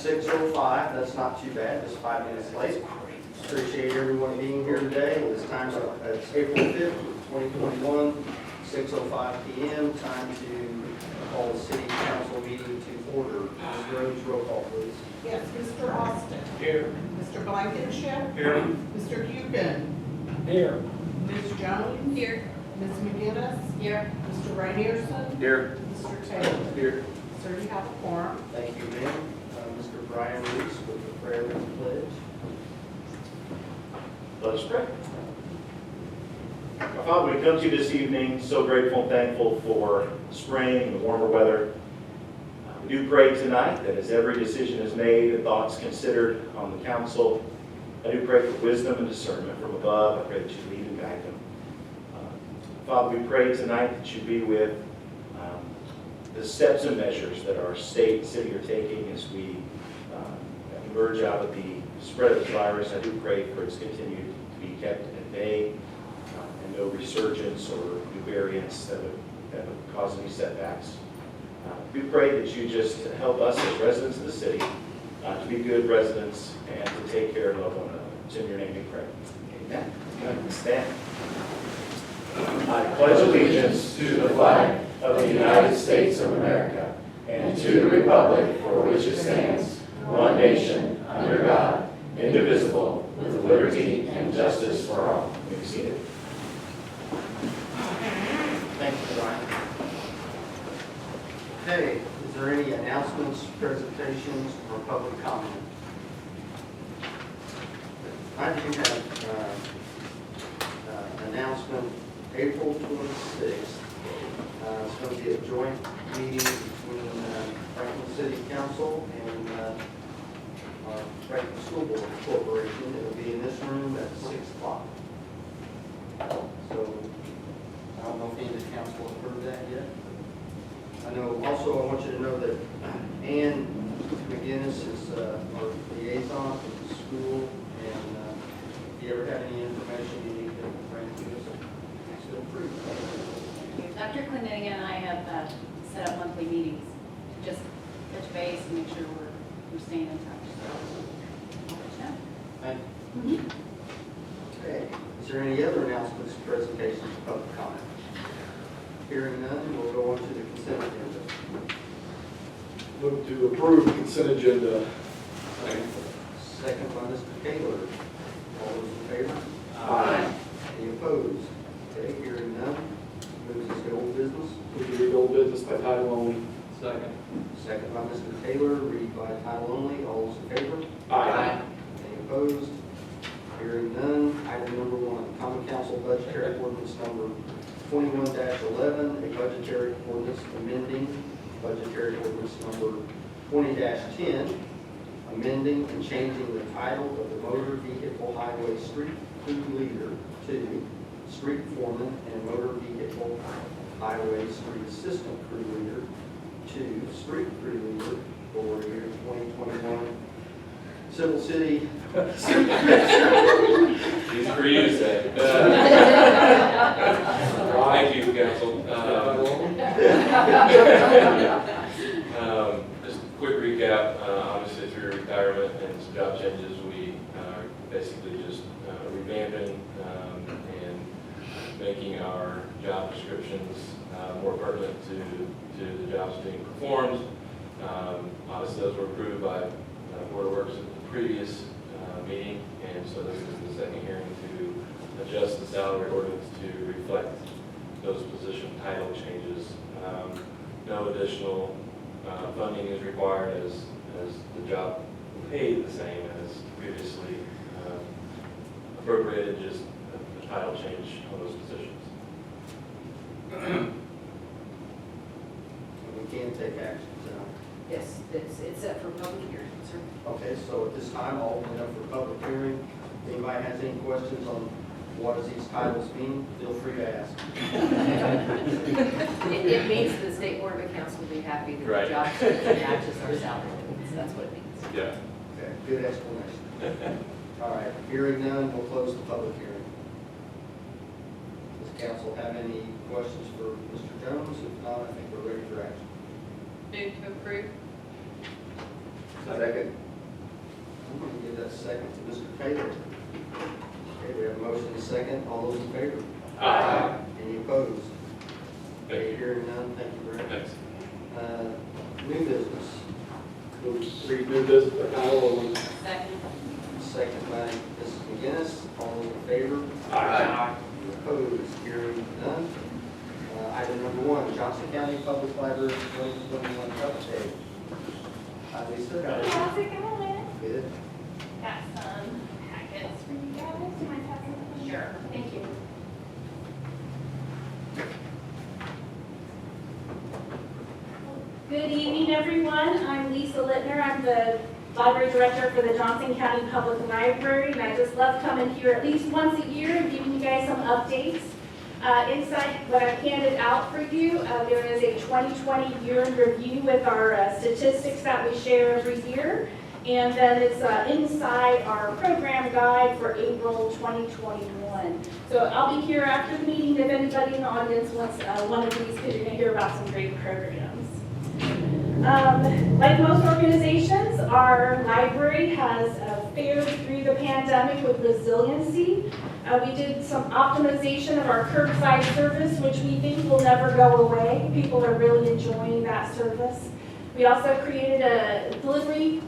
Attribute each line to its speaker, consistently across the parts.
Speaker 1: 6:05, that's not too bad, just 5 minutes late. Appreciate everyone being here today. It's time, it's April 5th, 2021, 6:05 p.m. Time to call the city council meeting to order. Ms. Rhodes, roll call, please.
Speaker 2: Yes, Mr. Austin.
Speaker 3: Here.
Speaker 2: Mr. Blankenship.
Speaker 3: Here.
Speaker 2: Mr. Hugen.
Speaker 3: Here.
Speaker 2: Ms. Jones.
Speaker 4: Here.
Speaker 2: Ms. McGinnis.
Speaker 4: Here.
Speaker 2: Mr. Rainierson.
Speaker 3: Here.
Speaker 2: Mr. Taylor.
Speaker 3: Here.
Speaker 2: Sir, you have a quorum.
Speaker 1: Thank you, ma'am. Mr. Brian Reese with the prayer and pledge.
Speaker 5: Let us pray. Our Father, we come to you this evening so grateful and thankful for spring and the warmer weather. We do pray tonight that as every decision is made and thoughts considered on the council, I do pray for wisdom and discernment from above. I pray that you lead and guide them. Father, we pray tonight that you be with the steps and measures that our state and city are taking as we emerge out of the spread of the virus. I do pray for its continued to be kept at bay and no resurgence or new variants that would cause any setbacks. We pray that you just help us as residents of the city to be good residents and to take care and love one another. It's in your name we pray. Amen. Amen. Stand. I pledge allegiance to the flag of the United States of America and to the republic for which it stands, one nation, under God, indivisible, with liberty and justice for all. You may be seated.
Speaker 1: Thank you, Brian. Okay, is there any announcements, presentations, or public comment? I do have announcement, April 26th. It's going to be a joint meeting between Franklin City Council and Franklin School Board Corporation. It'll be in this room at 6 o'clock. So, I don't know if any of the council have heard that yet. I know, also, I want you to know that Ann McGinnis is our liaison for the school, and if you ever have any information you need to bring to us, feel free.
Speaker 4: Dr. Clinton and I have set up monthly meetings, just touch base and make sure we're staying in touch. So, I'll let you know.
Speaker 1: Thank you. Okay, is there any other announcements, presentations, or public comment? Hearing none, we'll go on to the consent agenda.
Speaker 3: Move to approve consent agenda.
Speaker 1: Second by Mr. Taylor. All those in favor?
Speaker 3: Aye.
Speaker 1: Any opposed? Okay, hearing none, moves us to old business.
Speaker 3: Move to read old business by title only. Second.
Speaker 1: Second by Mr. Taylor, read by title only. All those in favor?
Speaker 3: Aye.
Speaker 1: Any opposed? Hearing none. Item number 1, Common Council Budgetary Ordinance number 21-11, a budgetary ordinance amending budgetary ordinance number 20-10, amending and changing the title of the motor vehicle highway street crew leader to street foreman and motor vehicle highway street assistant crew leader to street crew leader for year 2021. Civil City.
Speaker 6: These for you, Zach. Thank you, council. Just a quick recap, obviously through retirement and some job changes, we are basically just revamping and making our job descriptions more pertinent to the jobs being performed. Obviously, those were approved by Board of Works at the previous meeting, and so this is the second hearing to adjust the salary ordinance to reflect those position title changes. No additional funding is required as the job paid the same as previously appropriated, just the title change on those positions.
Speaker 1: We can take action tonight.
Speaker 4: Yes, it's set for public hearing, sir.
Speaker 1: Okay, so at this time, I'll open it up for public hearing. If anybody has any questions on what does these titles mean, feel free to ask.
Speaker 7: It means the State Board of Accounts will be happy that
Speaker 6: Right.
Speaker 7: the job description matches our salary. That's what it means.
Speaker 6: Yeah.
Speaker 1: Okay, good explanation. All right, hearing none, we'll close the public hearing. Does council have any questions for Mr. Jones? If not, I think we're ready for action.
Speaker 4: Move to approve.
Speaker 1: Second. I'm going to give that second to Mr. Taylor. Okay, we have a motion and a second. All those in favor?
Speaker 6: Aye.
Speaker 1: Any opposed?
Speaker 6: Thank you.
Speaker 1: Hearing none, thank you, Brad.
Speaker 6: Thanks.
Speaker 1: New business,
Speaker 3: Move to read new business by title only.
Speaker 7: Second.
Speaker 1: second by Mrs. McGinnis. All those in favor?
Speaker 6: Aye.
Speaker 1: Any opposed? Hearing none. Item number 1, Johnson County Public Library 2021 update. Lisa, got it?
Speaker 8: How's it going?
Speaker 1: Good.
Speaker 8: Got some packets for you guys. Do you mind passing them? Sure. Thank you. Good evening, everyone. I'm Lisa Littner. I'm the Library Director for the Johnson County Public Library, and I just love coming here at least once a year and giving you guys some updates. Inside what I've handed out for you, there is a 2020 year in review with our statistics that we share every year. And then it's inside our program guide for April 2021. So I'll be here after the meeting if anybody in the audience wants one of these, because you're going to hear about some great programs. Like most organizations, our library has fared through the pandemic with resiliency. We did some optimization of our curbside service, which we think will never go away. People are really enjoying that service. We also created a delivery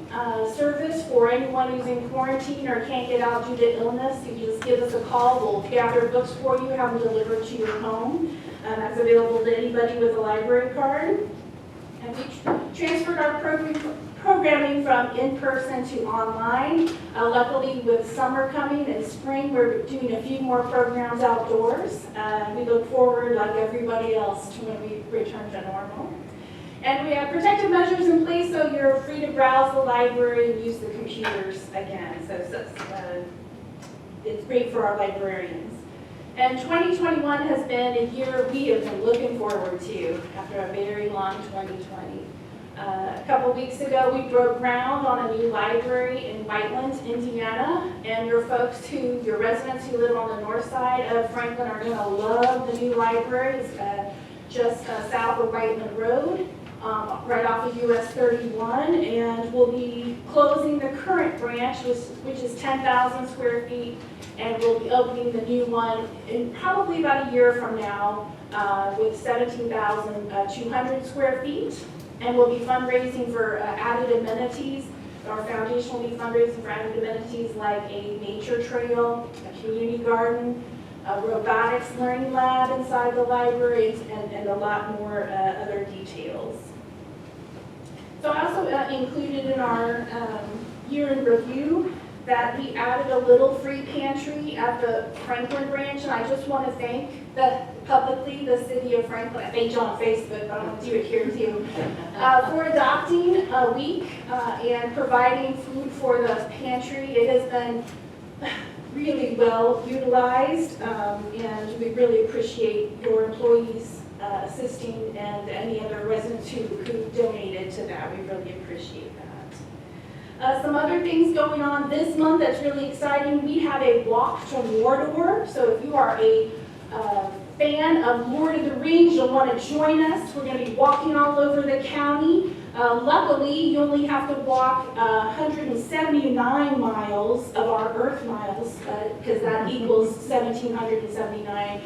Speaker 8: service for anyone who's in quarantine or can't get out due to illness. You just give us a call, we'll gather books for you, have them delivered to your home. That's available to anybody with a library card. And we transferred our programming from in-person to online. Luckily, with summer coming and spring, we're doing a few more programs outdoors. We look forward, like everybody else, to when we return to normal. And we have protective measures in place, so you're free to browse the library and use the computers again. So it's great for our librarians. And 2021 has been a year we have been looking forward to after a very long 2020. A couple weeks ago, we broke ground on a new library in Whiteland, Indiana. And your residents who live on the north side of Franklin are going to love the new library. It's just south of Whiteland Road. Right off of US 31, and we'll be closing the current branch, which is 10,000 square feet, and we'll be opening the new one in probably about a year from now with 17,200 square feet, and we'll be fundraising for added amenities. Our foundation will be fundraising for added amenities like a nature trail, a community garden, a robotics learning lab inside the library, and a lot more other details. So I also included in our year in review that we added a little free pantry at the Franklin branch, and I just want to thank publicly the city of Franklin. I thanked you on Facebook, but I'm going to do it here too, for adopting a week and providing food for the pantry. It has been really well utilized, and we really appreciate your employees assisting and any other residents who donated to that. We really appreciate that. Some other things going on this month that's really exciting. We have a walk to Mordor. So if you are a fan of Lord of the Rings, you'll want to join us. We're going to be walking all over the county. Luckily, you only have to walk 179 miles of our Earth miles, because that equals 1,779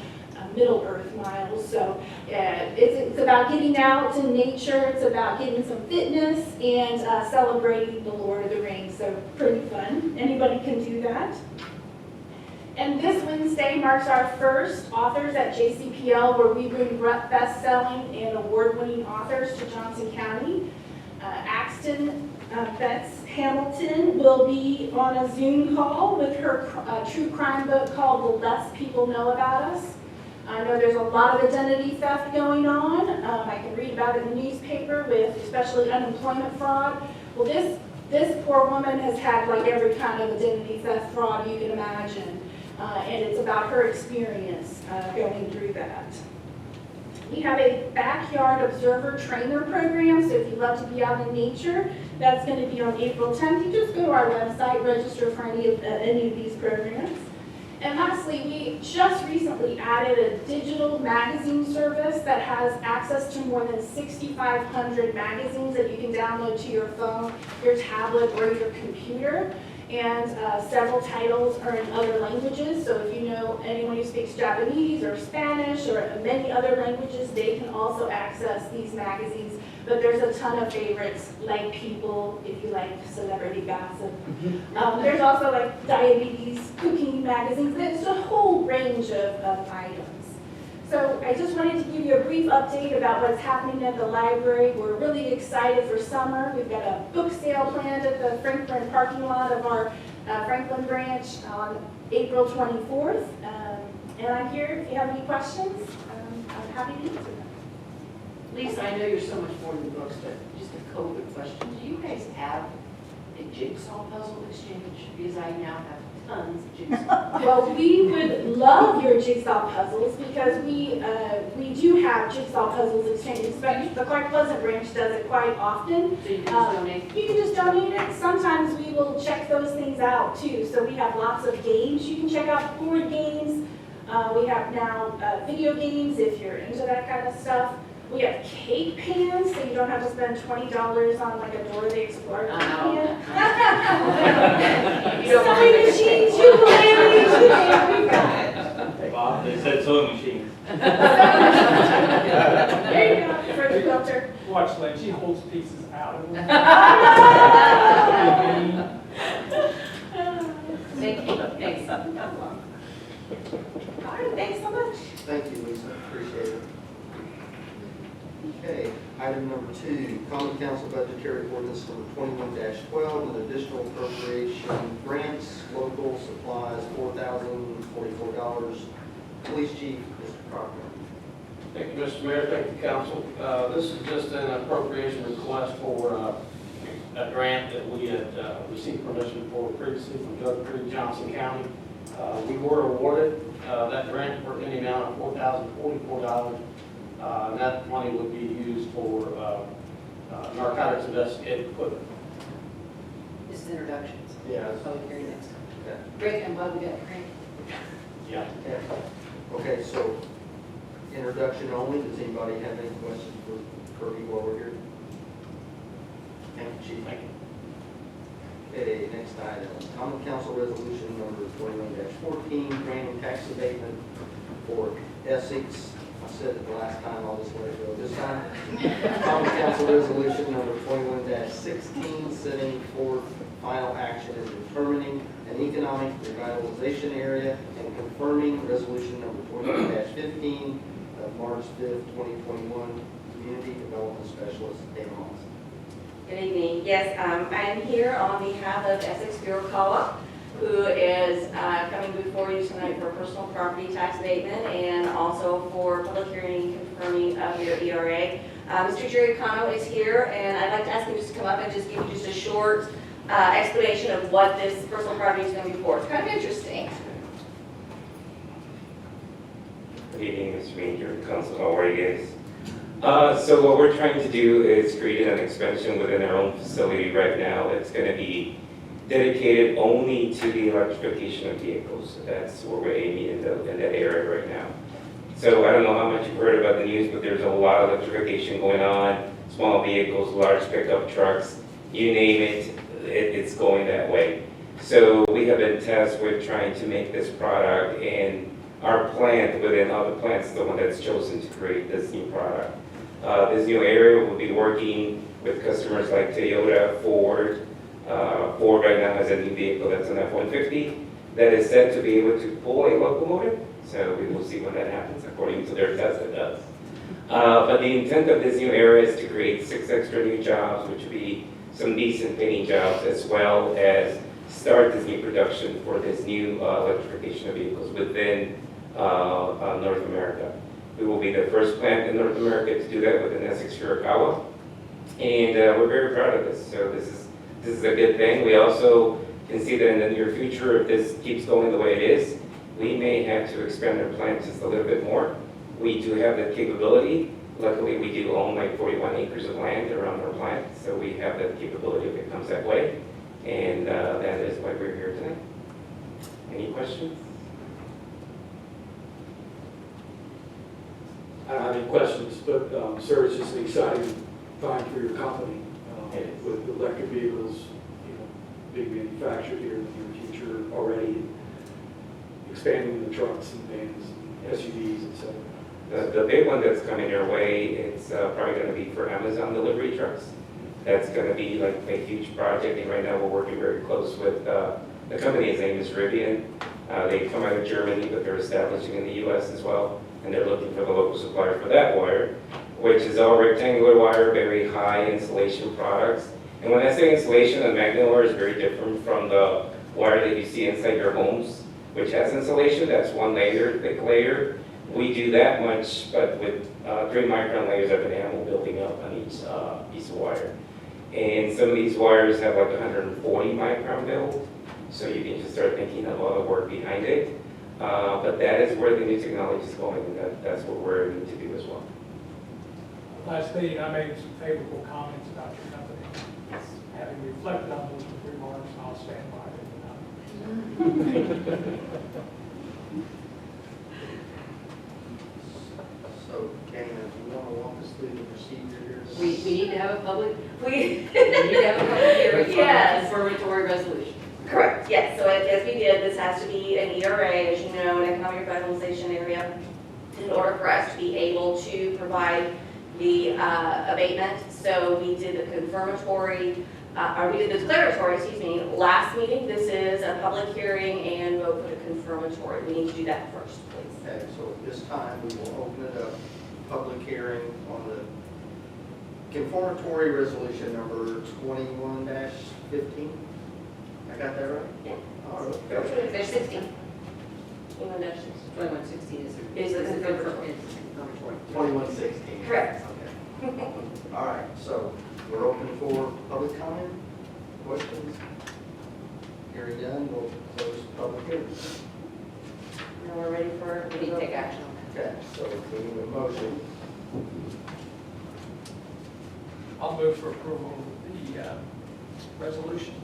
Speaker 8: Middle Earth miles. So it's about getting out in nature, it's about getting some fitness, and celebrating the Lord of the Rings. So pretty fun. Anybody can do that. And this Wednesday marks our first Authors at JCPL, where we bring best-selling and award-winning authors to Johnson County. Axton Betts Hamilton will be on a Zoom call with her true crime book called The Less People Know About Us. I know there's a lot of identity theft going on. I can read about it in the newspaper, with especially unemployment fraud. Well, this poor woman has had like every kind of identity theft fraud you can imagine. And it's about her experience going through that. We have a backyard observer trainer program, so if you love to be out in nature, that's going to be on April 10th. You just go to our website, register for any of these programs. And lastly, we just recently added a digital magazine service that has access to more than 6,500 magazines that you can download to your phone, your tablet, or your computer. And several titles are in other languages, so if you know anyone who speaks Japanese or Spanish or many other languages, they can also access these magazines. But there's a ton of favorites, like People, if you like celebrity gossip. There's also like diabetes, cooking magazines. There's a whole range of items. So I just wanted to give you a brief update about what's happening at the library. We're really excited for summer. We've got a book sale planned at the Franklin parking lot of our Franklin branch on April 24th. And I'm here if you have any questions. I'm happy to answer them.
Speaker 7: Lisa, I know you're so much more than books, but just a COVID question. Do you guys have a jigsaw puzzle exchange? Because I now have tons of jigsaw.
Speaker 8: Well, we would love your jigsaw puzzles because we do have jigsaw puzzles exchanges, but the Clark Pleasant branch does it quite often.
Speaker 7: So you can just donate?
Speaker 8: You can just donate it. Sometimes we will check those things out too. So we have lots of games you can check out, board games. We have now video games if you're into that kind of stuff. We have cake pans, so you don't have to spend $20 on like a Dora the Explorer cake pan.
Speaker 7: You don't want
Speaker 8: Sewing
Speaker 7: to make a
Speaker 8: machines,
Speaker 7: cake.
Speaker 8: ukuleles, you name it, we've got it.
Speaker 9: Bob, they said sewing machine.
Speaker 8: There you go, for the filter.
Speaker 10: Watch, Lynn, she holds pieces out of them.
Speaker 7: Thank you. Thanks.
Speaker 8: All right, thanks so much.
Speaker 1: Thank you, Lisa, appreciate it. Okay, item number 2, Common Council Budgetary Ordinance number 21-12, an additional appropriation grants, local supplies, $4,044. Police Chief, Mr. Crocker.
Speaker 11: Thank you, Mr. Mayor. Thank you, council. This is just an appropriation request for a grant that we had received permission for previously from Judge Creed, Johnson County. We were awarded that grant for any amount of $4,044. And that money would be used for narcotics investigative equipment.
Speaker 7: This is introductions.
Speaker 1: Yes.
Speaker 7: Public hearing next time.
Speaker 1: Yeah.
Speaker 7: Great, I'm glad we got Frank.
Speaker 11: Yeah.
Speaker 1: Okay, so introduction only. Does anybody have any questions for Kirby while we're here? Thank you, Chief.
Speaker 11: Thank you.
Speaker 1: Okay, next item, Common Council Resolution number 21-14, granting tax abatement for Essex. I said it the last time, I'll just let it go this time. Common Council Resolution number 21-16, setting forth final action in determining an economic revitalization area and confirming resolution number 21-15 of March 5th, 2021, Community Development Specialist Dana Moss.
Speaker 12: Good evening. Yes, I'm here on behalf of Essex Bureau Co-op, who is coming before you tonight for personal property tax abatement and also for public hearing confirming of your ERA. Mr. Jerry Cano is here, and I'd like to ask him just to come up and just give you just a short explanation of what this personal property is going to be for. It's kind of interesting.
Speaker 13: Good evening, Mr. Major, Council, how are you guys? So what we're trying to do is create an expansion within our own facility right now. It's going to be dedicated only to the electrification of vehicles. That's where we're aiming in that area right now. So I don't know how much you've heard about the news, but there's a lot of electrification going on. Small vehicles, large pickup trucks, you name it, it's going that way. So we have been tasked with trying to make this product, and our plant within other plants is the one that's chosen to create this new product. This new area will be working with customers like Toyota, Ford. Ford right now has a new vehicle that's an F-150 that is said to be able to pull a locomotive. So we will see when that happens. According to their test, it does. But the intent of this new area is to create 6 extra new jobs, which would be some decent paying jobs, as well as start this new production for this new electrification of vehicles within North America. We will be the first plant in North America to do that within Essex Furukawa. And we're very proud of this. So this is a good thing. We also can see that in the near future, if this keeps going the way it is, we may have to expand our plant just a little bit more. We do have that capability. Luckily, we do own like 41 acres of land around our plant, so we have that capability if it comes that way. And that is why we're here tonight. Any questions?
Speaker 3: have any questions, but, sir, it's just an exciting time for your company, with electric vehicles, being manufactured here in the near future already, expanding the trucks and vans, and SUVs, et cetera.
Speaker 13: The big one that's coming your way, it's probably gonna be for Amazon delivery trucks. That's gonna be like a huge project, and right now we're working very close with, the company's name is Rivian. They come out of Germany, but they're establishing in the US as well, and they're looking for the local supplier for that wire, which is all rectangular wire, very high insulation products. And when I say insulation, a magnet wire is very different from the wire that you see inside your homes, which has insulation. That's one layer, thick layer. We do that much, but with 3 micron layers of enamel building up on each piece of wire. And some of these wires have like 140 micron build, so you can just start thinking of all the work behind it. But that is where the new technology is going, and that's what we're aiming to do as well.
Speaker 10: Last meeting, I made some favorable comments about your company. Having reflected on those remarks, I'll stand by them.
Speaker 1: So, Dana, do you want to walk us through the procedure here?
Speaker 7: We need to have a public, we need to have a public hearing for a
Speaker 12: Yes.
Speaker 7: confirmatory resolution.
Speaker 12: Correct, yes, so as we did, this has to be an ERA, as you know, an economic revitalization area, in order for us to be able to provide the abatement. So we did the confirmatory, or we did the declaratory, last meeting. This is a public hearing, and we'll put a confirmatory. We need to do that first, please.
Speaker 1: Okay, so at this time, we will open it up, public hearing on the conformatory resolution number 21-15. I got that right?
Speaker 12: Yeah.
Speaker 1: All right.
Speaker 12: There's 16. 21-16.
Speaker 7: 2116 is
Speaker 12: Is the
Speaker 7: confirmatory.
Speaker 1: 21-16.
Speaker 12: Correct.
Speaker 1: Okay. All right, so we're open for public comment, questions? Hearing none, we'll close the public hearing.
Speaker 12: Now we're ready for.
Speaker 7: We need to take action on that.
Speaker 1: Okay, so we need a motion.
Speaker 10: I'll move for approval of the resolution.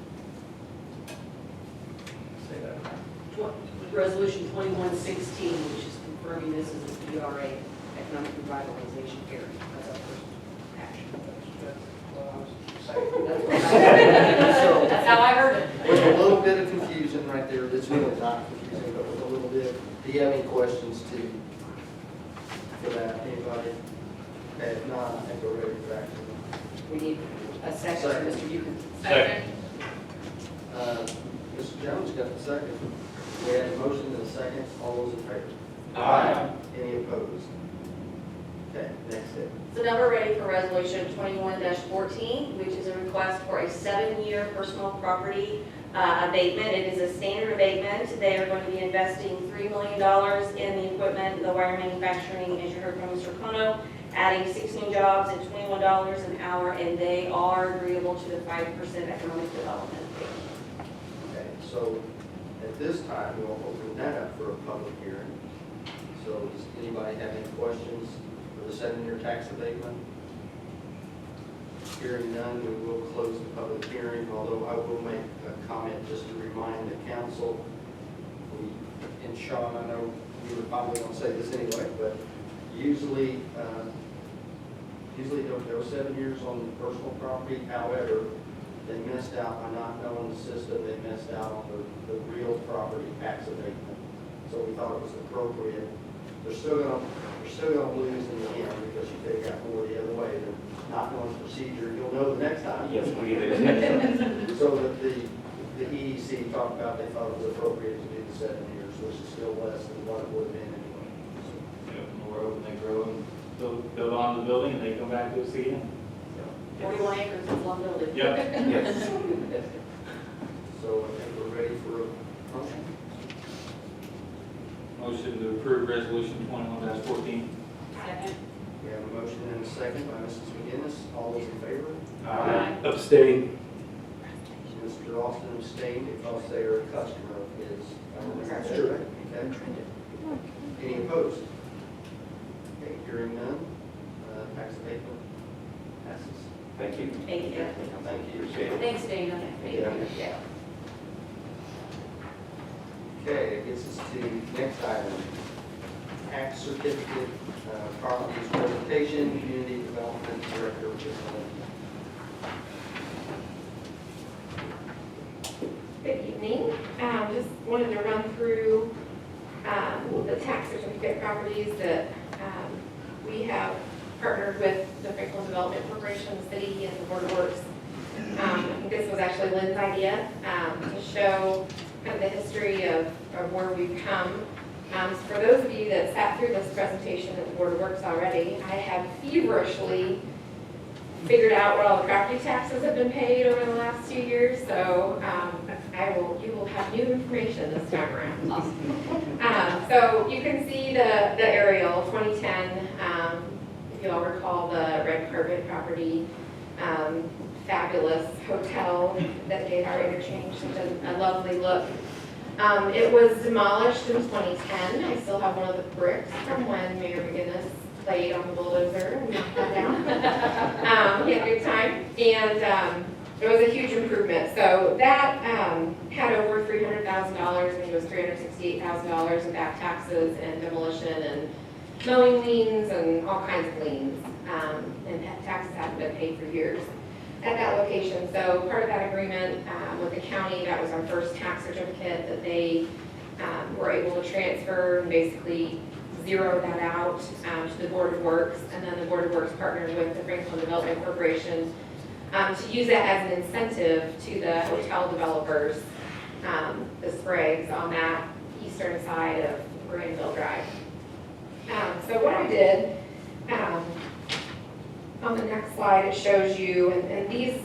Speaker 10: Say that again.
Speaker 7: Resolution 2116, which is confirming this as a DRA, economic revitalization area. That's our first action.
Speaker 10: That's what I was saying.
Speaker 7: That's what I-
Speaker 1: So-
Speaker 7: That's how I heard it.
Speaker 1: With a little bit of confusion right there, it's really not confusing, but with a little bit. Do you have any questions for that, anybody? Okay, if not, I think we're ready for action.
Speaker 7: We need a second,
Speaker 1: Second.
Speaker 7: Mr. Buchan.
Speaker 6: Second.
Speaker 1: Mr. Jones got the second. We had a motion and a second. All those in favor?
Speaker 6: Aye.
Speaker 1: Any opposed? Okay, next step.
Speaker 12: So now we're ready for resolution 21-14, which is a request for a 7-year personal property abatement. It is a standard abatement. They are going to be investing $3 million in the equipment, the wire manufacturing, as you heard from Mr. Kono, adding 6 new jobs at $21 an hour, and they are agreeable to the 5% economic development fee.
Speaker 1: Okay, so at this time, we'll open that up for a public hearing. So does anybody have any questions for the 7-year tax abatement? Hearing none, we will close the public hearing, although I will make a comment just to remind the council. And Sean, I know you were probably going to say this anyway, but usually they'll go 7 years on the personal property. However, they missed out by not knowing the system. They missed out on the real property tax abatement. So we thought it was appropriate. They're still gonna lose in the end because you take out more the other way. Than not knowing the procedure, you'll know the next time.
Speaker 13: Yes, we did.
Speaker 1: So that the EDC talked about, they thought it was appropriate to do the 7 years, which is still less than what it would have been anyway.
Speaker 9: We're hoping they grow and build on the building and they come back to us again.
Speaker 12: 41 acres is one building.
Speaker 13: Yes.
Speaker 1: So I think we're ready for a motion.
Speaker 9: Motion to approve resolution 21-14.
Speaker 7: Second.
Speaker 1: We have a motion and a second by Mrs. McGinnis. All those in favor?
Speaker 3: Abstain.
Speaker 1: Mr. Austin abstained because they are a customer of his.
Speaker 12: That's
Speaker 1: true. Okay. Any opposed? Okay, hearing none, tax abatement passes.
Speaker 13: Thank you.
Speaker 12: Thank you.
Speaker 1: Thank you.
Speaker 13: Appreciate it.
Speaker 7: Thanks, Dana.
Speaker 1: Yeah. Okay, it gets us to next item. tax certificate. Carlton's presentation, Community Development Director.
Speaker 14: Good evening. Just wanted to run through the tax certificate properties that we have partnered with the Franklin Development Corporation, the city, and the Board of Works. I think this was actually Lynn's idea to show kind of the history of where we've come. So for those of you that sat through this presentation at the Board of Works already, I have feverishly figured out what all the property taxes have been paid over the last 2 years, so you will have new information this time around. So you can see the aerial 2010, if you all recall the Red Carpet property, fabulous hotel that gave our interchange such a lovely look. It was demolished in 2010. I still have one of the bricks from when Mayor McGinnis played on the bulldozer and knocked that down. He had a good time. And it was a huge improvement. So that had over $300,000. I think it was $368,000 in back taxes and demolition and mowing liens and all kinds of liens. And taxes hadn't been paid for years at that location. So part of that agreement with the county, that was our first tax certificate that they were able to transfer and basically zero that out to the Board of Works. And then the Board of Works partnered with the Franklin Development Corporation to use that as an incentive to the hotel developers, the Spragues, on that eastern side of Granville Drive. So what I did, on the next slide, it shows you, and these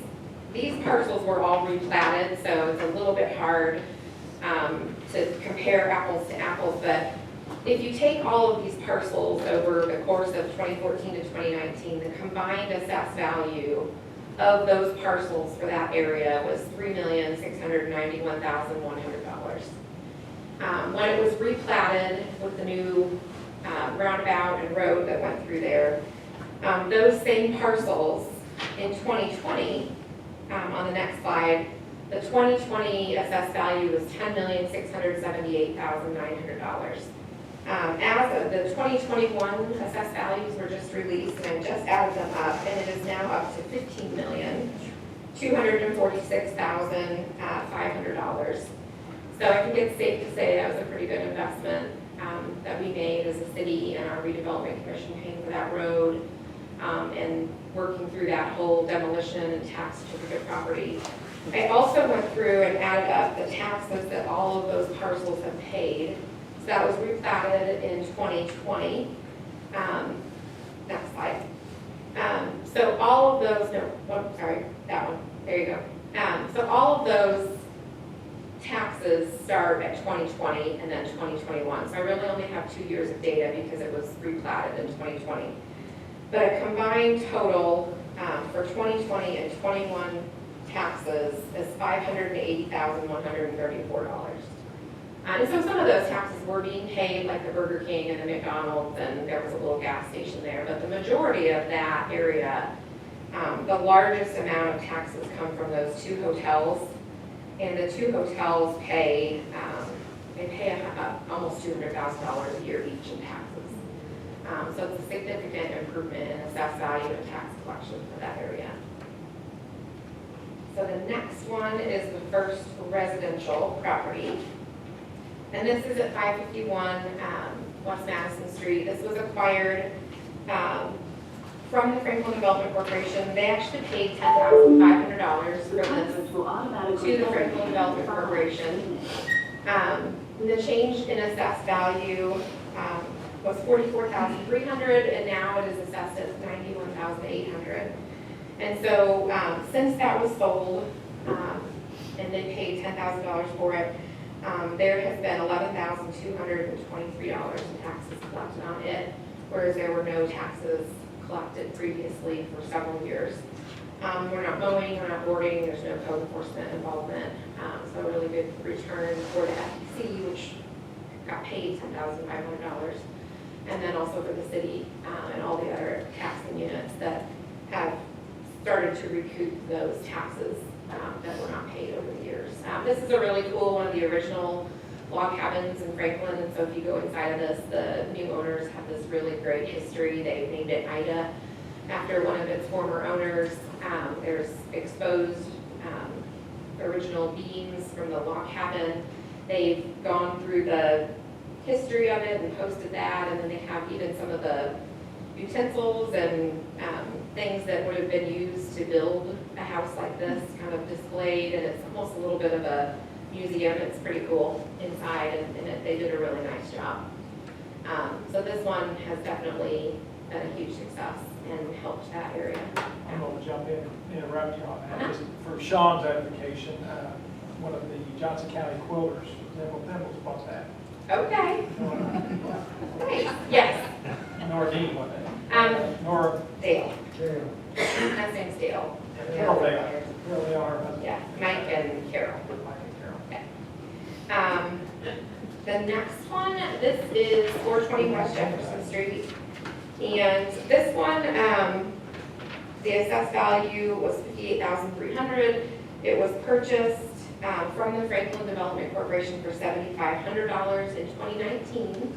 Speaker 14: parcels were all replatted, so it's a little bit hard to compare apples to apples, but if you take all of these parcels over the course of 2014 to 2019, the combined assessed value of those parcels for that area was $3,691,100. When it was replatted with the new roundabout and road that went through there, those same parcels in 2020, on the next slide, the 2020 assessed value was $10,678,900. As of the 2021 assessed values were just released, and I just added them up, and it is now up to $15,246,500. So I think it's safe to say that was a pretty good investment that we made as a city, and our redevelopment commission paying for that road and working through that whole demolition and tax certificate property. I also went through and added up the taxes that all of those parcels have paid. So that was replatted in 2020. Next slide. So all of those, that one, there you go. So all of those taxes start at 2020 and then 2021. So I really only have 2 years of data because it was replatted in 2020. But a combined total for 2020 and 21 taxes is $580,134. And so some of those taxes were being paid, like the Burger King and the McDonald's, and there was a little gas station there. But the majority of that area, the largest amount of taxes come from those 2 hotels. And the 2 hotels pay, almost $200,000 a year each in taxes. So it's a significant improvement in assessed value and tax collection for that area. So the next one is the first residential property. And this is at 551 West Madison Street. This was acquired from the Franklin Development Corporation. They actually paid $10,500 for this to the Franklin Development Corporation. The change in assessed value was $44,300, and now it is assessed at $91,800. And so since that was sold, and they paid $10,000 for it, there has been $11,223 in taxes collected on it, whereas there were no taxes collected previously for several years. We're not mowing, we're not boarding, there's no code enforcement involvement. So a really good return for the FTC, which got paid $10,500. And then also for the city and all the other taxing units that have started to recoup those taxes that were not paid over the years. This is a really cool, one of the original log cabins in Franklin, and so if you go inside of this, the new owners have this really great history. They've named it Ida after one of its former owners. There's exposed original beams from the log cabin. They've gone through the history of it and posted that, and then they have even some of the utensils and things that would have been used to build a house like this kind of displayed, and it's almost a little bit of a museum. It's pretty cool inside, and they did a really nice job. So this one has definitely been a huge success and helped that area.
Speaker 10: I'm going to jump in and interrupt you on that. Just for Sean's edification, one of the Johnson County quilters, Thimbles, bought that.
Speaker 14: Okay. Great. Yes.
Speaker 10: Nordine, wasn't it? Nor
Speaker 14: Dale.
Speaker 10: Dale.
Speaker 14: Last name's Dale.
Speaker 10: Carol Dale. Carol Dale.
Speaker 14: Yeah, Mike and Carol.
Speaker 10: Mike and Carol.
Speaker 14: Okay. The next one, this is 420 West Jefferson Street. And this one, the assessed value was $58,300. It was purchased from the Franklin Development Corporation for $7,500 in 2019.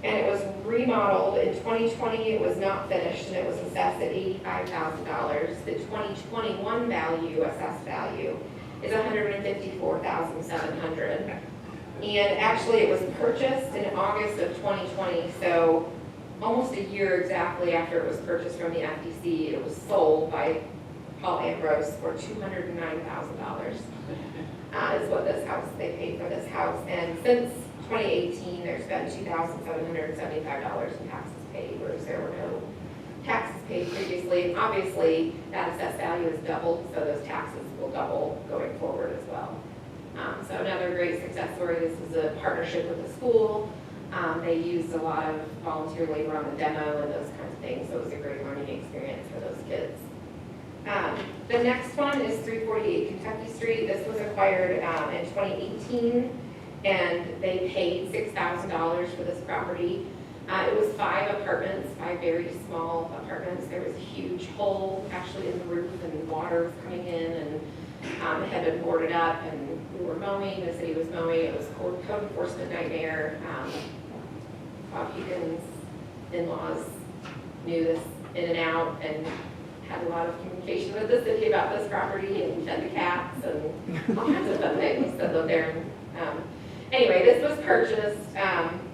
Speaker 14: And it was remodeled in 2020. It was not finished, and it was assessed at $85,000. The 2021 value, assessed value, is $154,700. And actually, it was purchased in August of 2020, so almost a year exactly after it was purchased from the FDC, it was sold by Paul Ambrose for $209,000. Is what this house, they paid for this house. And since 2018, there's been $2,775 in taxes paid, whereas there were no taxes paid previously. And obviously, that assessed value is doubled, so those taxes will double going forward as well. So another great success story. This was a partnership with the school. They used a lot of volunteer labor on the demo and those kinds of things, so it was a great learning experience for those kids. The next one is 348 Kentucky Street. This was acquired in 2018, and they paid $6,000 for this property. It was 5 apartments, 5 very small apartments. There was a huge hole actually in the roof, and water was coming in, and it had been boarded up, and we were mowing, the city was mowing. It was a code enforcement nightmare. Bob Hugin's in-laws knew this in and out and had a lot of communication with the city about this property and fed the cats and all kinds of fun things that lived there. Anyway, this was purchased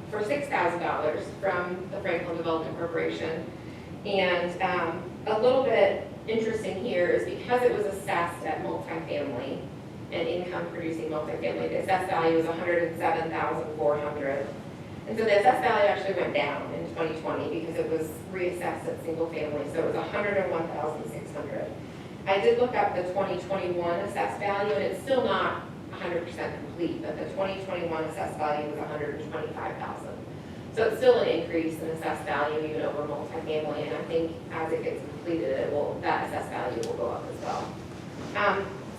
Speaker 14: for $6,000 from the Franklin Development Corporation. And a little bit interesting here is because it was assessed at multifamily and income producing multifamily, the assessed value is $107,400. And so the assessed value actually went down in 2020 because it was reassessed at single family, so it was $101,600. I did look up the 2021 assessed value, and it's still not 100% complete, but the 2021 assessed value was $125,000. So it's still an increase in assessed value even over multifamily, and I think as it gets completed, that assessed value will go up as well.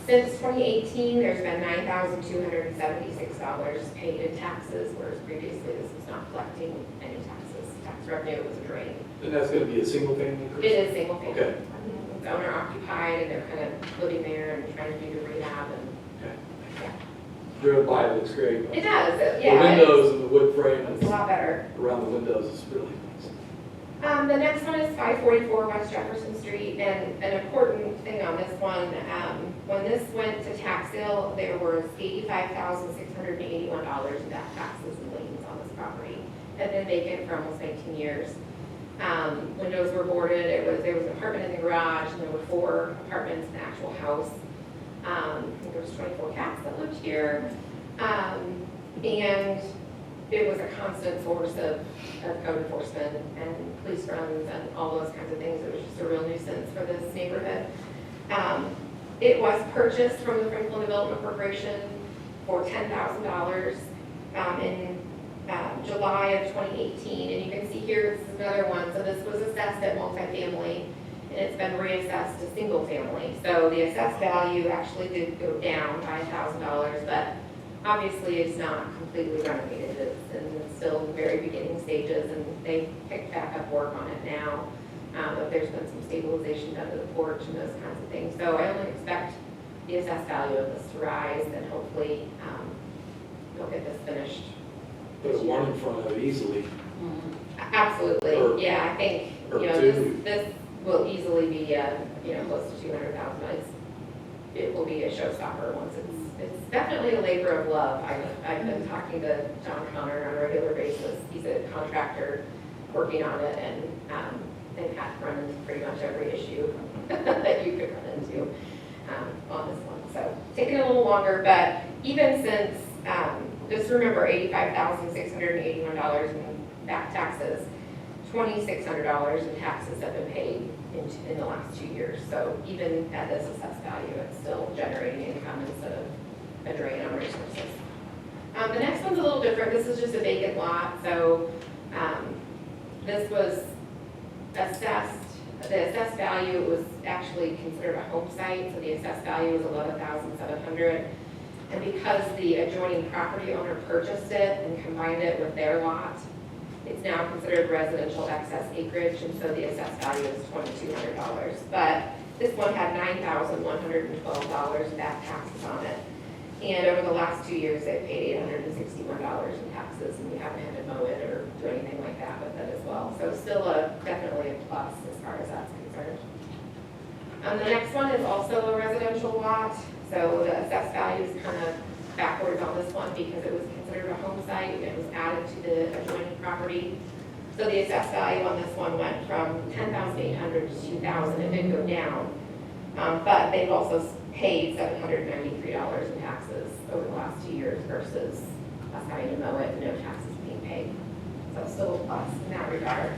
Speaker 14: Since 2018, there's been $9,276 paid in taxes, whereas previously this was not collecting any taxes. Tax revenue was a drain.
Speaker 3: And that's going to be a single family?
Speaker 14: It is single family.
Speaker 3: Okay.
Speaker 14: It's owner occupied, and they're kind of living there and trying to do the rehab and.
Speaker 3: Okay.
Speaker 14: Yeah.
Speaker 3: Drove by, it looks great.
Speaker 14: It does,
Speaker 3: The
Speaker 14: yeah.
Speaker 3: windows and the wood frame
Speaker 14: It's a lot better.
Speaker 3: around the windows is really nice.
Speaker 14: The next one is 544 West Jefferson Street, and an important thing on this one, when this went to tax sale, there was $85,681 in back taxes and liens on this property. It had been vacant for almost 19 years. Windows were boarded, there was an apartment in the garage, and there were 4 apartments in the actual house. I think there was 24 cats that lived here. And it was a constant source of code enforcement and police runs and all those kinds of things. It was just a real nuisance for this neighborhood. It was purchased from the Franklin Development Corporation for $10,000 in July of 2018. And you can see here, this is another one. So this was assessed at multifamily, and it's been reassessed to single family. So the assessed value actually did go down by $1,000, but obviously it's not completely renovated. It's in the still very beginning stages, and they picked back up work on it now. But there's been some stabilization done to the porch and those kinds of things. So I only expect the assessed value of this to rise, and hopefully we'll get this finished.
Speaker 3: Put a one in front of it easily. Or-
Speaker 14: Absolutely, yeah, I think,
Speaker 3: or
Speaker 14: you know,
Speaker 3: two.
Speaker 14: this will easily be, you know, close to 200,000. It will be a showstopper once it's definitely a labor of love. I've been talking to John Connor on a regular basis. He's a contractor working on it, and had run into pretty much every issue that you could run into on this one. So taking a little longer, but even since, just remember $85,681 in back taxes, $2,600 in taxes have been paid in the last 2 years. So even at this assessed value, it's still generating income instead of a drain on resources. The next one's a little different. This is just a vacant lot. So this was assessed, the assessed value was actually considered a home site. So the assessed value was $11,700. And because the adjoining property owner purchased it and combined it with their lot, it's now considered residential excess acreage, and so the assessed value is $2,200. But this one had $9,112 in back taxes on it. And over the last 2 years, they've paid $861 in taxes, and we haven't had to mow it or do anything like that with it as well. So still definitely a plus as far as that's concerned. The next one is also a residential lot. So the assessed value is kind of backwards on this one because it was considered a home site and it was added to the adjoining property. So the assessed value on this one went from $10,800 to $2,000. It did go down, but they've also paid $793 in taxes over the last 2 years versus us having to mow it and no taxes being paid. So still a plus in that regard.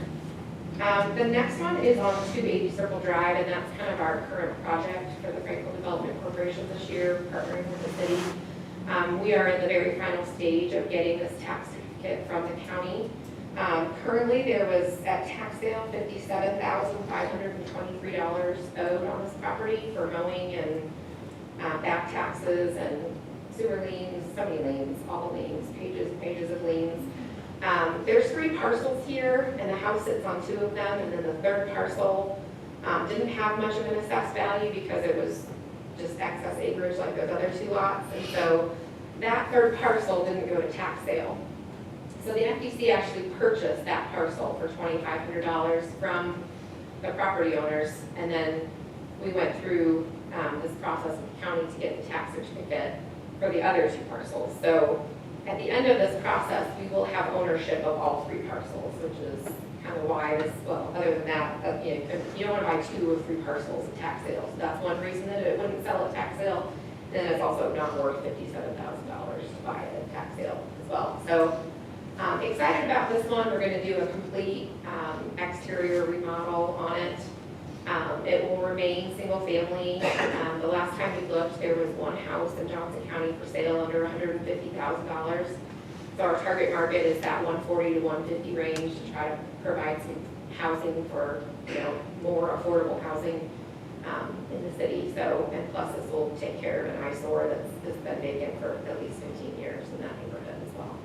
Speaker 14: The next one is on 280 Circle Drive, and that's kind of our current project for the Franklin Development Corporation this year, partnering with the city. We are in the very final stage of getting this tax certificate from the county. Currently, there was at tax sale $57,523 owed on this property for mowing and back taxes and sewer liens, so many liens, all the liens, pages and pages of liens. There's 3 parcels here, and the house sits on 2 of them, and then the third parcel didn't have much of an assessed value because it was just excess acreage like those other 2 lots, and so that third parcel didn't go to tax sale. So the FDC actually purchased that parcel for $2,500 from the property owners, and then we went through this process with the county to get the tax certificate for the other 2 parcels. So at the end of this process, we will have ownership of all 3 parcels, which is kind of why this, well, other than that, you don't want to buy 2 or 3 parcels at tax sales. That's one reason that it wouldn't sell at tax sale. Then it's also not worth $57,000 to buy it at tax sale as well. So excited about this one. We're going to do a complete exterior remodel on it. It will remain single family. The last time we looked, there was 1 house in Johnson County for sale under $150,000. So our target market is that 140 to 150 range to try to provide some housing for, you know, more affordable housing in the city. So, and plus this will take care of an eyesore that's been vacant for at least 15 years in that neighborhood as well.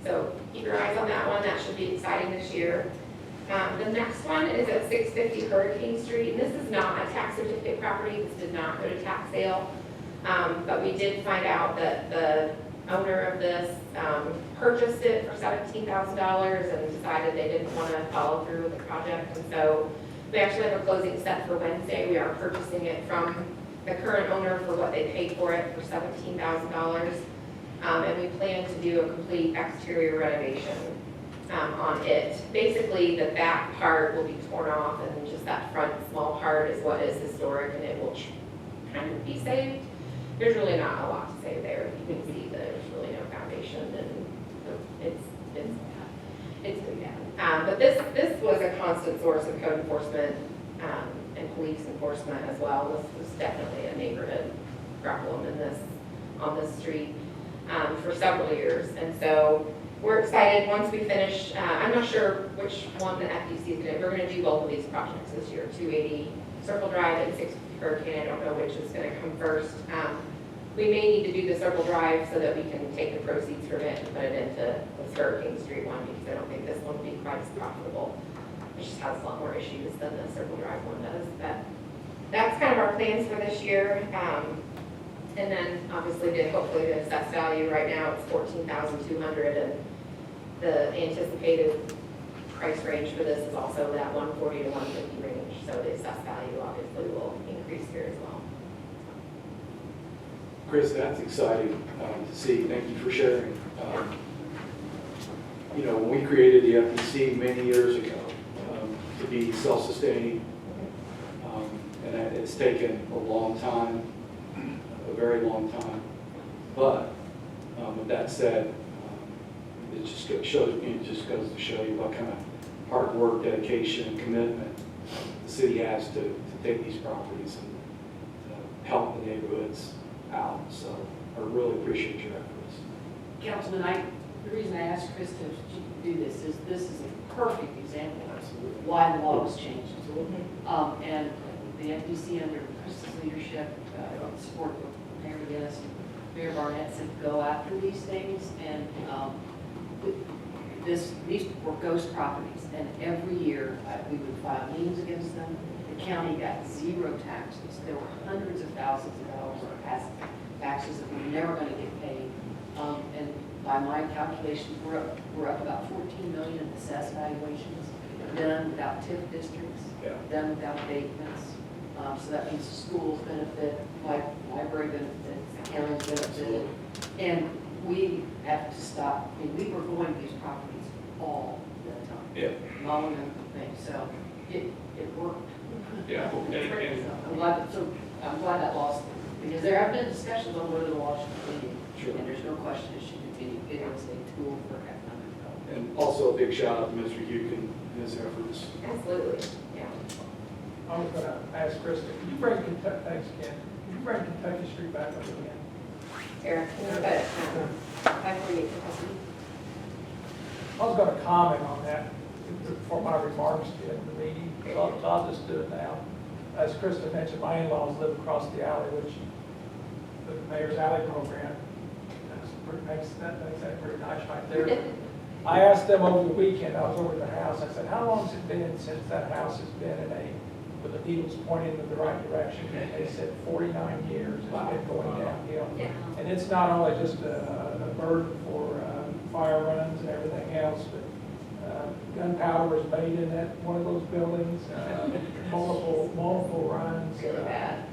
Speaker 14: So keep your eyes on that one. That should be exciting this year. The next one is at 650 Hurricane Street, and this is not a tax certificate property. This did not go to tax sale, but we did find out that the owner of this purchased it for $17,000 and decided they didn't want to follow through with the project, and so we actually have a closing set for Wednesday. We are purchasing it from the current owner for what they paid for it, for $17,000, and we plan to do a complete exterior renovation on it. Basically, the back part will be torn off, and just that front small part is what is historic, and it will kind of be saved. There's really not a lot to save there. You can see that there's really no foundation, and it's pretty bad. But this was a constant source of code enforcement and police enforcement as well. This was definitely a neighborhood problem on this street for several years, and so we're excited once we finish. I'm not sure which one the FDC is going to. We're going to do both of these projects this year: 280 Circle Drive and 650 Hurricane. I don't know which is going to come first. We may need to do the Circle Drive so that we can take the proceeds from it and put it into this Hurricane Street one, because I don't think this one will be quite as profitable. It just has a lot more issues than the Circle Drive one does. But that's kind of our plans for this year. And then obviously hopefully the assessed value right now it's 14,200, and the anticipated price range for this is also that 140 to 150 range. So the assessed value obviously will increase here as well.
Speaker 3: Chris, that's exciting to see. Thank you for sharing. You know, when we created the FEC many years ago to be self-sustaining, and that it's taken a long time, a very long time. But with that said, it just goes to show you what kind of hard work, dedication, and commitment the city has to take these properties and help the neighborhoods out. So I really appreciate your efforts.
Speaker 7: Councilman, the reason I asked Chris to do this is a perfect example of why the law was changed. And the FDC under Chris's leadership, support of Mayor McGinnis and Mayor Barnett said go after these things. And these were ghost properties, and every year we would file liens against them. The county got zero taxes. There were hundreds of thousands of dollars of past taxes that were never going to get paid. And by my calculations, we're up about 14 million in assessed valuations, done without TIF districts, done without abatements. So that means schools benefit, library benefits, counties benefit, and we have to stop. I mean, we were going to these properties all the time, mowing them, things. So it worked.
Speaker 6: Yeah.
Speaker 7: I'm glad that lost, because there have been discussions on whether the law should continue,
Speaker 3: Sure.
Speaker 7: and there's no question it should continue. It is a tool for economic development.
Speaker 3: And also a big shout out to Mr. Hukin and his efforts.
Speaker 14: Absolutely, yeah.
Speaker 10: I was gonna ask Krista, can you bring Kentucky, thanks again, can you bring Kentucky Street back up again?
Speaker 14: Eric, can you put 548 Kentucky?
Speaker 10: I was gonna comment on that before my remarks in the meeting, so I'll just do it now. As Krista mentioned, my in-laws live across the alley, which the Mayor's Alley program, makes that pretty nice right there. I asked them over the weekend, I was over at the house, I said, how long has it been since that house has been with the needles pointing in the right direction? And they said 49 years, it's been going downhill.
Speaker 14: Yeah.
Speaker 10: And it's not only just a burden for fire runs and everything else, but gunpowder was made in that one of those buildings, multiple runs.
Speaker 14: Really bad.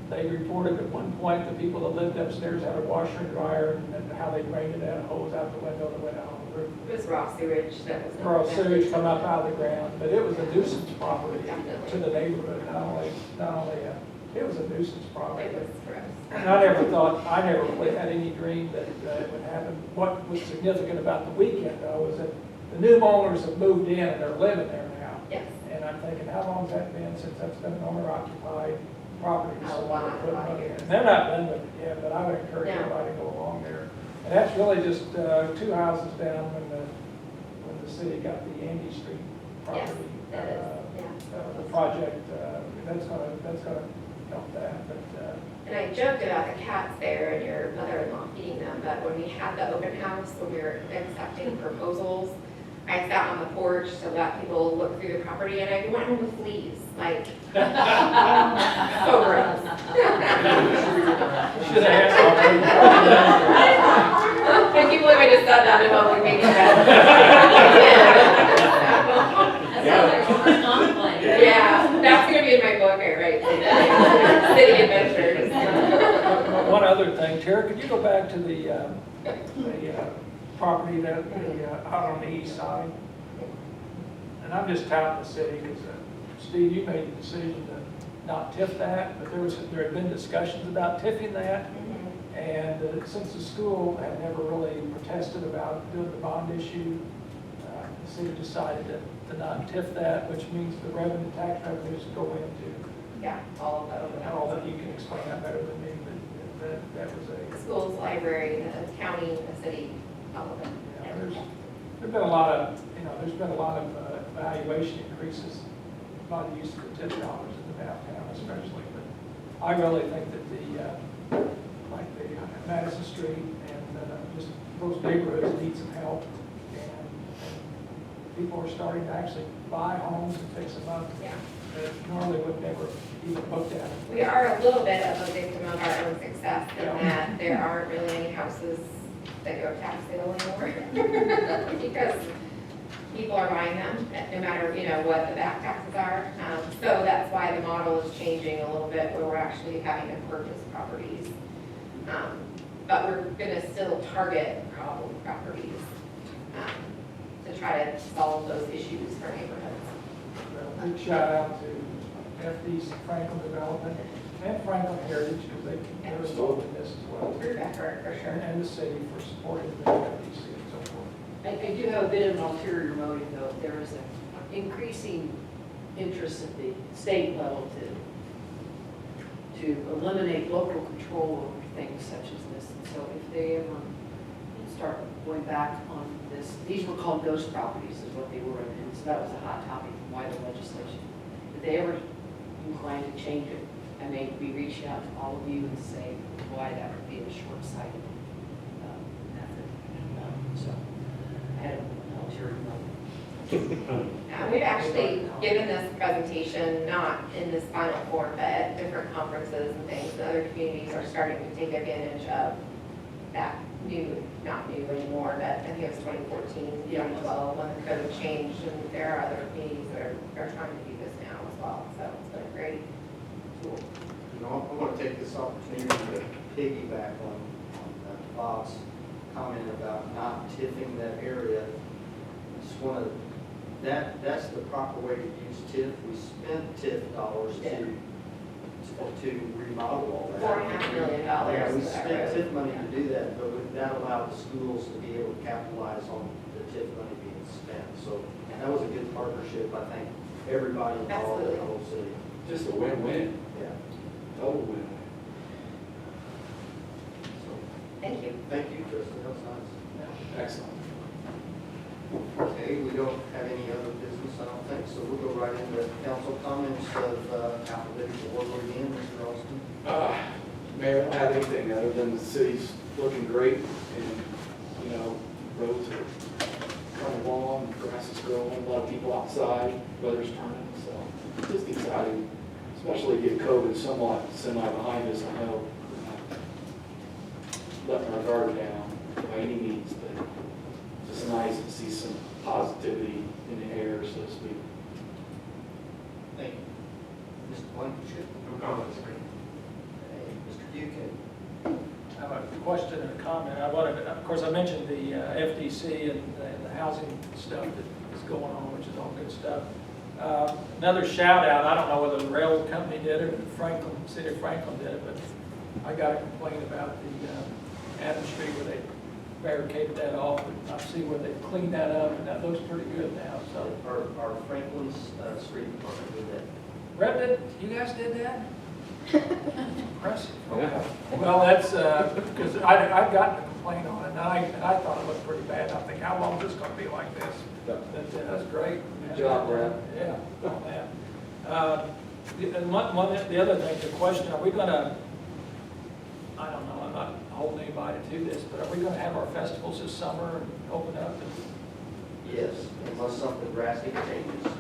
Speaker 10: They reported at one point the people that lived upstairs had a washer and dryer, and how they drained it out, a hose out the window that went out on the roof.
Speaker 14: It was raw sewage that was.
Speaker 10: Raw sewage come up out of the ground, but it was a nuisance property to the neighborhood. It was a nuisance property.
Speaker 14: It was gross.
Speaker 10: And I never really had any dream that it would happen. What was significant about the weekend, though, is that the new owners have moved in and they're living there now.
Speaker 14: Yes.
Speaker 10: And I'm thinking, how long has that been since that's been an owner-occupied property?
Speaker 14: A lot, years.
Speaker 10: And they're not done with it yet, but I would encourage
Speaker 14: No.
Speaker 10: everybody to go along there. And that's really just 2 houses down when the city got the Andy Street
Speaker 14: Yes,
Speaker 10: property.
Speaker 14: that is, yeah.
Speaker 10: The project, that's gonna help that, but,
Speaker 14: And I joked about the cats there and your mother-in-law feeding them, but when we had the open house, when we were accepting proposals, I sat on the porch to let people look through the property, and I went home with fleas, like, so gross.
Speaker 10: should have asked.
Speaker 14: I can't believe I just said that in public meeting. Yeah, that's gonna be in my book, I write, City Adventures.
Speaker 10: One other thing, Tara, could you go back to the property that, out on the east side? And I'm just touting the city, because Steve, you made the decision to not TIF that, but there had been discussions about TIFing that. And since the school had never really protested about doing the bond issue, the city decided to not TIF that, which means the tax revenues go into.
Speaker 14: Yeah, all of those.
Speaker 10: All that, you can explain that better than me, but that was
Speaker 14: The schools, library, the county, the city, all of them.
Speaker 10: yeah, there's been a lot of, valuation increases, a lot of use of the TIF dollars in the downtown especially, but I really think that the Madison Street and just those neighborhoods need some help, and people are starting to actually buy homes and fix them up.
Speaker 14: Yeah.
Speaker 10: That normally would never even looked at.
Speaker 14: We are a little bit of a victim of our own success in that there aren't really any houses that go tax sale anymore. Because people are buying them, no matter, what the back taxes are. So that's why the model is changing a little bit, where we're actually having to purchase properties. But we're gonna still target problem properties to try to solve those issues for neighborhoods.
Speaker 10: Big shout out to FD's Franklin Development and Franklin Heritage, because they're involved in this as well.
Speaker 14: Group effort, for sure.
Speaker 10: And the city for supporting the FDC and so forth.
Speaker 7: I do have a bit of an ulterior motive, though. There is an increasing interest at the state level to eliminate local control over things such as this. And so if they ever start going back on this, these were called ghost properties is what they were, and so that was a hot topic in wider legislation. If they ever inclined to change it, I may be reaching out to all of you and say why that would be a short-sighted method. So I had an ulterior motive.
Speaker 14: We've actually given this presentation, not in this final form, but at different conferences and things. The other communities are starting to take advantage of that not new anymore, but I think it was 2014, 2012, when the code changed, and there are other communities that are trying to do this now as well. So it's been a great tool.
Speaker 1: I want to take this opportunity to piggyback on Bob's comment about not tiffing that area. Just want to, that's the proper way to use TIF. We spent TIF dollars to remodel all that.
Speaker 14: $4.5 million.
Speaker 1: Yeah, we spent TIF money to do that, but that allowed the schools to be able to capitalize on the TIF money being spent. So that was a good partnership. I think everybody involved in the whole city.
Speaker 3: Just a win-win,
Speaker 1: Yeah.
Speaker 3: total win-win.
Speaker 1: So,
Speaker 14: Thank you.
Speaker 1: thank you, Tristan. That was nice.
Speaker 3: Excellent.
Speaker 1: Okay, we don't have any other business, I don't think, so we'll go right into council comments of alphabetical order again, Mr. Austin.
Speaker 3: Mayor, I don't have anything other than the city's looking great, and, roads are coming along, grass is growing, a lot of people outside, weather's turning, so just exciting, especially get COVID somewhat semi-behind us. I know we're not letting our guard down by any means, but it's nice to see some positivity in the air, so to speak.
Speaker 1: Thank you. Mr. Blankenship?
Speaker 9: No comments.
Speaker 1: Mr. Duque?
Speaker 10: I have a question and a comment. Of course, I mentioned the FDC and the housing stuff that is going on, which is all good stuff. Another shout out, I don't know whether the rail company did it or the city of Franklin did it, but I got a complaint about the Adams Street where they barricaded that off, and I see where they cleaned that up, and that looks pretty good now, so.
Speaker 1: Our Franklin's street department did that.
Speaker 10: Red, you guys did that? Impressive. Well, that's, because I'd gotten a complaint on it, and I thought it looked pretty bad. I think, how long is this gonna be like this? That's great.
Speaker 3: Good job, Brad.
Speaker 10: Yeah, all that. The other thing, the question, are we gonna, I don't know, I'm not holding anybody to this, but are we gonna have our festivals this summer and open up?
Speaker 1: Yes, unless something drastic changes.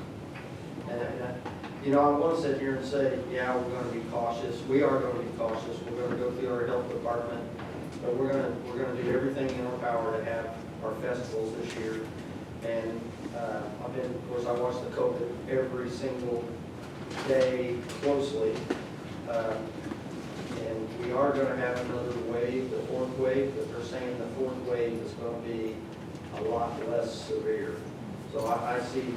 Speaker 1: And I want to sit here and say, yeah, we're going to be cautious. We are going to be cautious. We're going to go through our health department, but we're going to do everything in our power to have our festivals this year. And of course, I watch the COVID every single day closely. And we are going to have another wave, the fourth wave, but they're saying the fourth wave is going to be a lot less severe. So I see,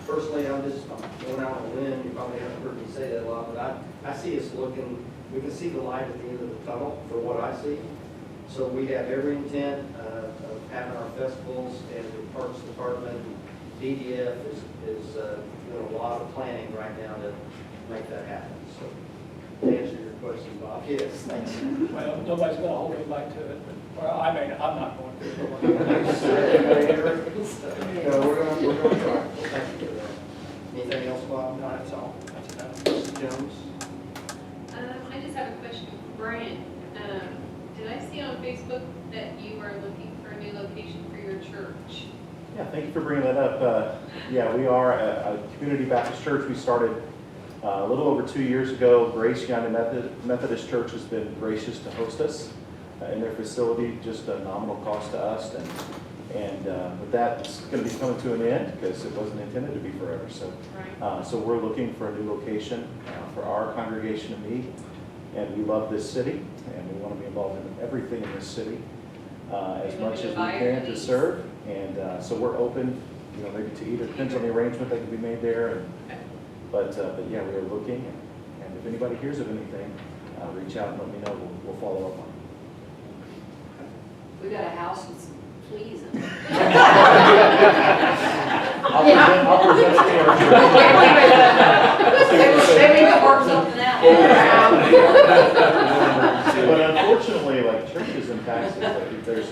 Speaker 1: personally, I'm going out on a limb. You probably haven't heard me say that a lot, but I see us looking, we can see the light at the end of the tunnel for what I see. So we have every intent of having our festivals, and the Parks Department, DDF is doing a lot of planning right now to make that happen. So to answer your question, Bob, yes, thanks.
Speaker 10: Well, nobody's gonna hold anybody to it, but, well, I'm not going to.
Speaker 1: No, we're going to try. Well, thank you for that. Anything else, Bob?
Speaker 10: No, that's all. That's enough.
Speaker 1: Mrs. Jones?
Speaker 15: I just have a question for Brian. Did I see on Facebook that you are looking for a new location for your church?
Speaker 5: Yeah, thank you for bringing that up. Yeah, we are a community Baptist church. We started a little over 2 years ago. Grace United Methodist Church has been gracious to host us in their facility, just a nominal cost to us. And with that, it's going to be coming to an end because it wasn't intended to be forever. So we're looking for a new location for our congregation to meet. And we love this city, and we want to be involved in everything in this city as much as we can to serve. And so we're open, maybe to either, depends on the arrangement that can be made there. But yeah, we are looking, and if anybody hears of anything, reach out and let me know. We'll follow up on it.
Speaker 7: We got a house with some fleas in it.
Speaker 5: I'll present it to our church.
Speaker 7: Maybe we can work something out.
Speaker 5: But unfortunately, like churches in Texas, like there's